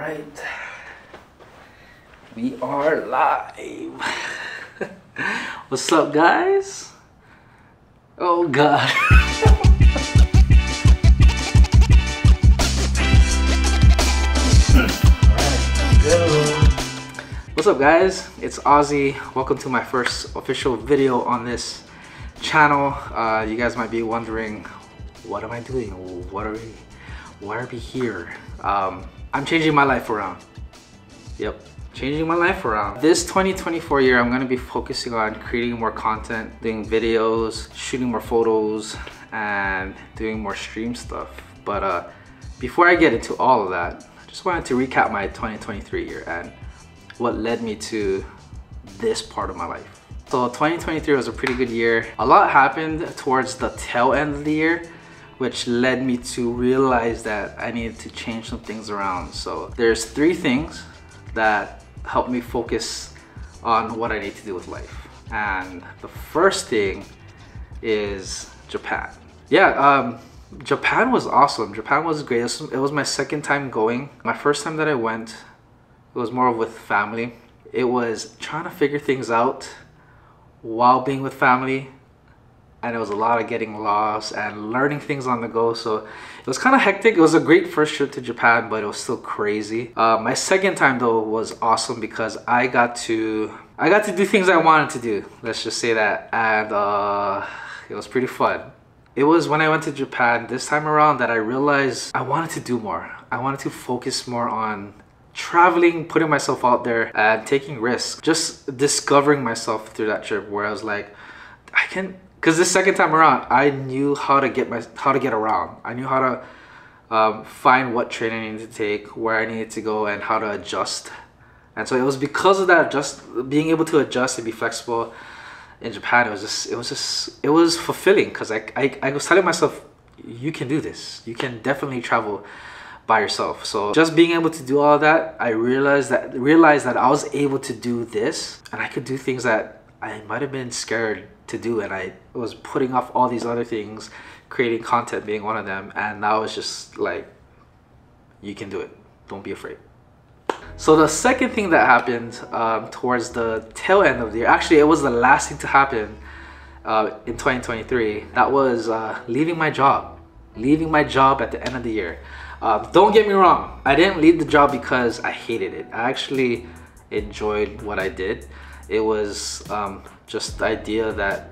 right, we are live. What's up, guys? Oh god. What's up, guys? It's Ozzy. Welcome to my first official video on this channel. You guys might be wondering, what am I doing? Why are we here? I'm changing my life around. Yep, changing my life around. This 2024 year, I'm gonna be focusing on creating more content, doing videos, shooting more photos, and doing more stream stuff. But before I get into all of that, I just wanted to recap my 2023 year and what led me to this part of my life. So 2023 was a pretty good year. A lot happened towards the tail end of the year, which led me to realize that I needed to change some things around. So there's 3 things that helped me focus on what I need to do with life. And the first thing is Japan. Yeah, Japan was awesome. Japan was great. It was my second time going. My first time that I went, it was more with family. It was trying to figure things out while being with family. And it was a lot of getting lost and learning things on the go. So it was kind of hectic. It was a great first trip to Japan, but it was still crazy. My second time though was awesome because I got to do things I wanted to do. Let's just say that. And it was pretty fun. It was when I went to Japan this time around that I realized I wanted to do more. I wanted to focus more on traveling, putting myself out there and taking risks. Just discovering myself through that trip where I was like, I can. Because the second time around, I knew how to get around. I knew how to find what train I needed to take, where I needed to go, and how to adjust. And so it was because of that, just being able to adjust and be flexible in Japan. It was fulfilling because I was telling myself, you can do this. You can definitely travel by yourself. So just being able to do all that, I realized that I was able to do this, and I could do things that I might have been scared to do, and I was putting off all these other things, creating content being one of them, and now it's just like, you can do it, don't be afraid. So the second thing that happened towards the tail end of the year, actually it was the last thing to happen in 2023, that was leaving my job at the end of the year. Don't get me wrong, I didn't leave the job because I hated it. I actually enjoyed what I did. It was just the idea that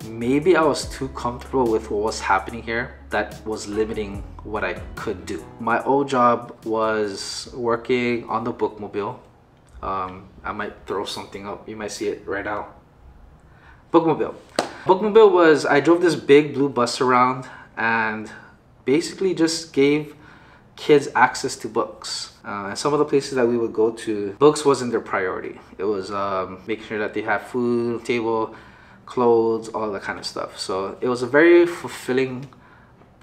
maybe I was too comfortable with what was happening here that was limiting what I could do. My old job was working on the bookmobile. I might throw something up, you might see it right now. Bookmobile was, I drove this big blue bus around and basically just gave kids access to books. And some of the places that we would go to, books wasn't their priority. It was making sure that they have food, table, clothes, all that kind of stuff. So it was a very fulfilling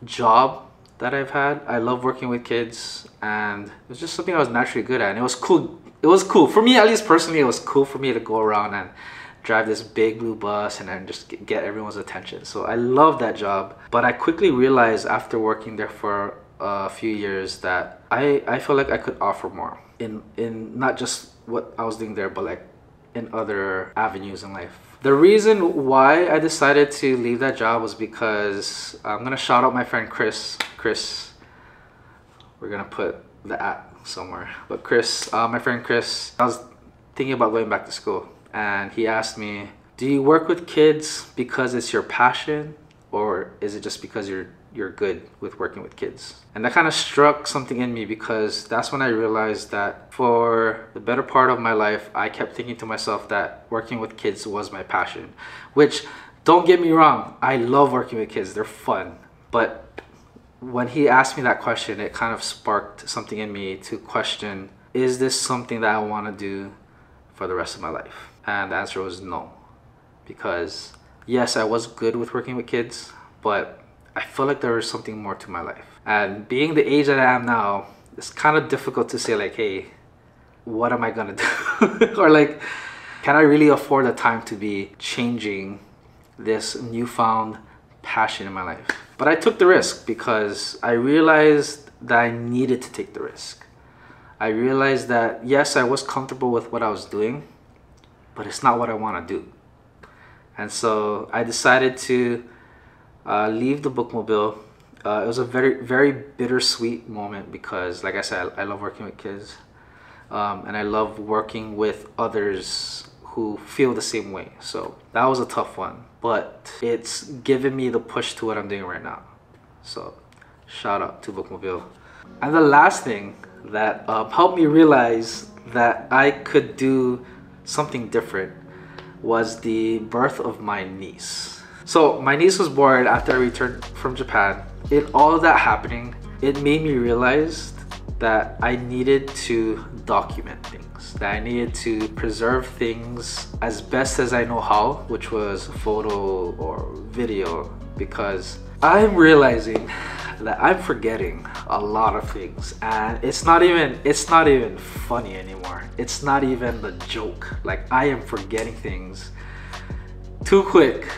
job that I've had. I love working with kids, and it was just something I was naturally good at, and it was cool. It was cool for me, at least personally. It was cool for me to go around and drive this big blue bus and then just get everyone's attention. So I love that job, but I quickly realized after working there for a few years that I feel like I could offer more in not just what I was doing there, but like in other avenues in life. The reason why I decided to leave that job was because I'm gonna shout out my friend Chris. We're gonna put the @ somewhere, but Chris, my friend Chris, I was thinking about going back to school, and he asked me, do you work with kids because it's your passion, or is it just because you're good with working with kids? And that kind of struck something in me, because that's when I realized that for the better part of my life, I kept thinking to myself that working with kids was my passion. Which, don't get me wrong, I love working with kids, they're fun. But when he asked me that question, it kind of sparked something in me to question, is this something that I want to do for the rest of my life? And the answer was no. Because yes, I was good with working with kids, but I feel like there was something more to my life. And being the age that I am now, it's kind of difficult to say like, hey, what am I gonna do? Or like, can I really afford the time to be changing this newfound passion in my life? But I took the risk because I realized that I needed to take the risk. I realized that yes, I was comfortable with what I was doing, but it's not what I want to do. And so I decided to leave the bookmobile. It was a very, very bittersweet moment because, like I said, I love working with kids, and I love working with others who feel the same way. So that was a tough one, but it's given me the push to what I'm doing right now. So shout out to bookmobile. And the last thing that helped me realize that I could do something different was the birth of my niece. So my niece was born after I returned from Japan. In all of that happening, it made me realize that I needed to document things, that I needed to preserve things as best as I know how, which was photo or video, because I'm realizing that I'm forgetting a lot of things, and it's not even funny anymore. It's not even the joke. Like, I am forgetting things too quick.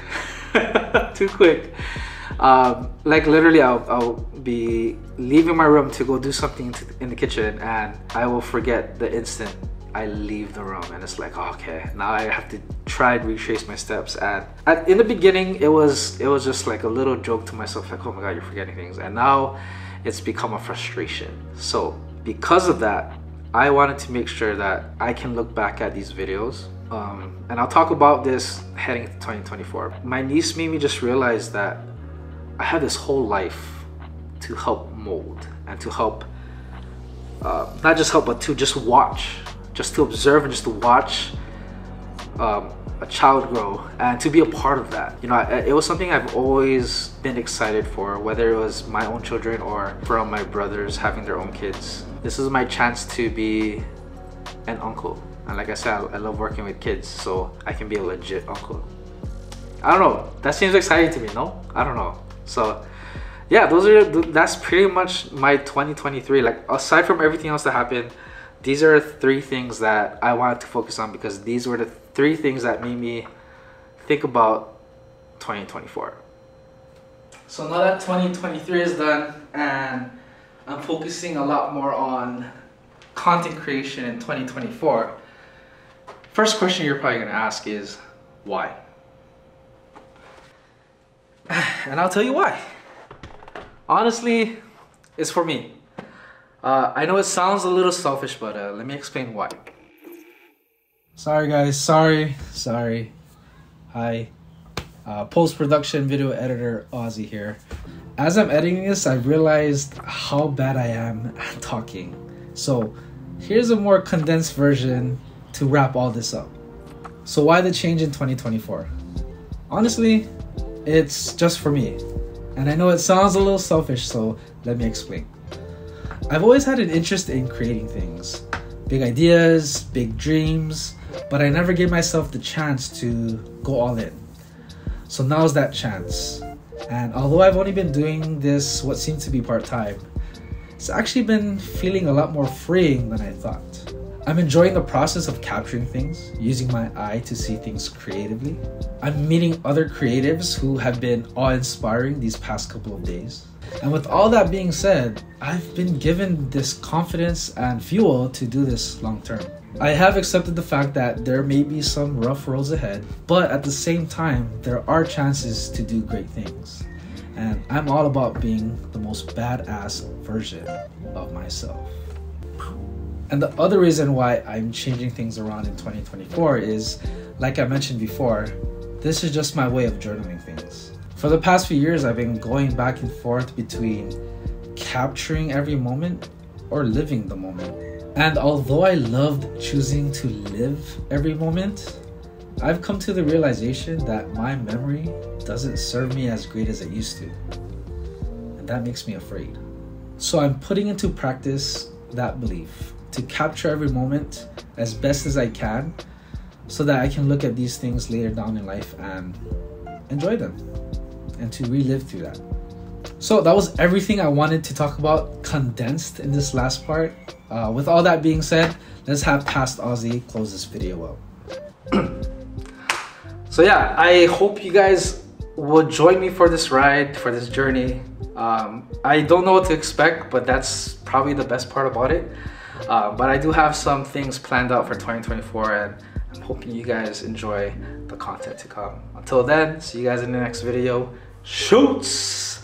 Too quick. Like literally I'll be leaving my room to go do something in the kitchen, and I will forget the instant I leave the room, and it's like, oh, okay, now I have to try and retrace my steps. And in the beginning it was just like a little joke to myself, like, oh my god, you're forgetting things. And now it's become a frustration. So because of that, I wanted to make sure that I can look back at these videos, and I'll talk about this heading into 2024. My niece made me just realize that I have this whole life to help mold and to help, not just help, but to just watch, just to observe and just to watch a child grow and to be a part of that. You know, it was something I've always been excited for, whether it was my own children or from my brothers having their own kids. This is my chance to be an uncle. And like I said, I love working with kids, so I can be a legit uncle. I don't know, that seems exciting to me, no? I don't know. So yeah, that's pretty much my 2023. Like, aside from everything else that happened, these are 3 things that I wanted to focus on, because these were the 3 things that made me think about 2024. So now that 2023 is done and I'm focusing a lot more on content creation in 2024, first question you're probably gonna ask is, why? And I'll tell you why. Honestly, it's for me. I know it sounds a little selfish, but let me explain why. Sorry guys, sorry. Hi, post-production video editor Ozzy here. As I'm editing this, I realized how bad I am at talking. So here's a more condensed version to wrap all this up. So why the change in 2024? Honestly, it's just for me. And I know it sounds a little selfish, so let me explain. I've always had an interest in creating things. Big ideas, big dreams, but I never gave myself the chance to go all in. So now's that chance. And although I've only been doing this what seemed to be part-time, it's actually been feeling a lot more freeing than I thought. I'm enjoying the process of capturing things, using my eye to see things creatively. I'm meeting other creatives who have been awe-inspiring these past couple of days. And with all that being said, I've been given this confidence and fuel to do this long term. I have accepted the fact that there may be some rough roads ahead, but at the same time, there are chances to do great things. And I'm all about being the most badass version of myself. And the other reason why I'm changing things around in 2024 is, like I mentioned before, this is just my way of journaling things. For the past few years, I've been going back and forth between capturing every moment or living the moment. And although I loved choosing to live every moment, I've come to the realization that my memory doesn't serve me as great as it used to. And that makes me afraid. So I'm putting into practice that belief to capture every moment as best as I can, so that I can look at these things later down in life and enjoy them and to relive through that. So that was everything I wanted to talk about condensed in this last part. With all that being said, let's have Past Ozzy close this video out. So yeah, I hope you guys will join me for this ride, for this journey. I don't know what to expect, but that's probably the best part about it. But I do have some things planned out for 2024, and I'm hoping you guys enjoy the content to come. Until then, see you guys in the next video. Shoots!